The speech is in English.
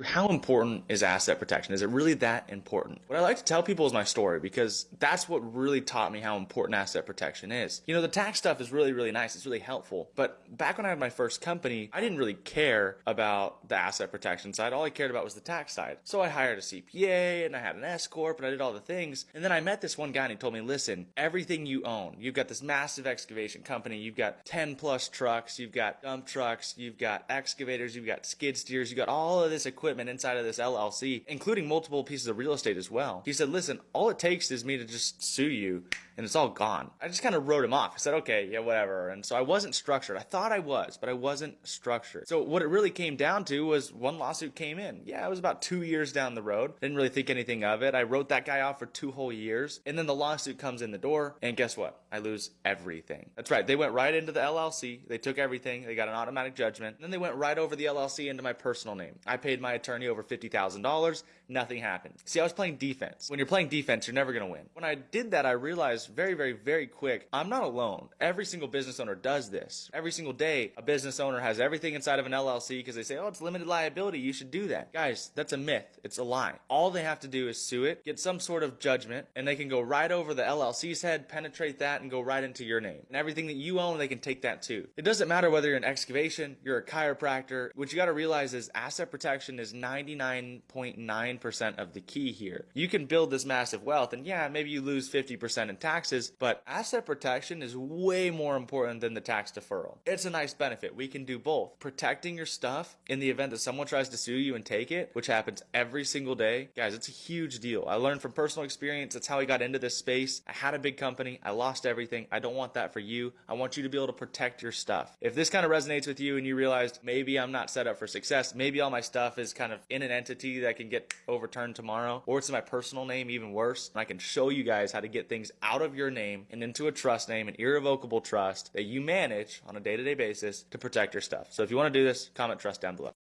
How important is asset protection? Is it really that important? What I like to tell people is my story because that's what really taught me how important asset protection is. You know, the tax stuff is really, really nice. It's really helpful. But back when I had my first company, I didn't really care about the asset protection side. All I cared about was the tax side. So I hired a CPA and I had an S Corp and I did all the things. And then I met this one guy and he told me, listen, everything you own, you've got this massive excavation company, you've got 10 plus trucks, you've got dump trucks, you've got excavators, you've got skid steers, you've got all of this equipment inside of this LLC, including multiple pieces of real estate as well. He said, listen, all it takes is me to just sue you and it's all gone. I just kind of wrote him off. I said, okay, yeah, whatever. And so I wasn't structured. I thought I was, but I wasn't structured. So what it really came down to was one lawsuit came in. Yeah, it was about 2 years down the road. Didn't really think anything of it. I wrote that guy off for 2 whole years. And then the lawsuit comes in the door. And guess what? I lose everything. That's right. They went right into the LLC. They took everything. They got an automatic judgment. And then they went right over the LLC into my personal name. I paid my attorney over $50,000. Nothing happened. See, I was playing defense. When you're playing defense, you're never going to win. When I did that, I realized very, very, very quick, I'm not alone. Every single business owner does this. Every single day, a business owner has everything inside of an LLC because they say, oh, it's limited liability. You should do that. Guys, that's a myth. It's a lie. All they have to do is sue it, get some sort of judgment, and they can go right over the LLC's head, penetrate that, and go right into your name. And everything that you own, they can take that too. It doesn't matter whether you're an excavation, you're a chiropractor. What you got to realize is asset protection is 99.9% of the key here. You can build this massive wealth, and yeah, maybe you lose 50% in taxes, but asset protection is way more important than the tax deferral. It's a nice benefit. We can do both. Protecting your stuff in the event that someone tries to sue you and take it, which happens every single day. Guys, it's a huge deal. I learned from personal experience. That's how I got into this space. I had a big company. I lost everything. I don't want that for you. I want you to be able to protect your stuff. If this kind of resonates with you and you realized maybe I'm not set up for success, maybe all my stuff is kind of in an entity that can get overturned tomorrow, or it's in my personal name, even worse, and I can show you guys how to get things out of your name and into a trust name, an irrevocable trust that you manage on a day-to-day basis to protect your stuff. So if you want to do this, comment trust down below.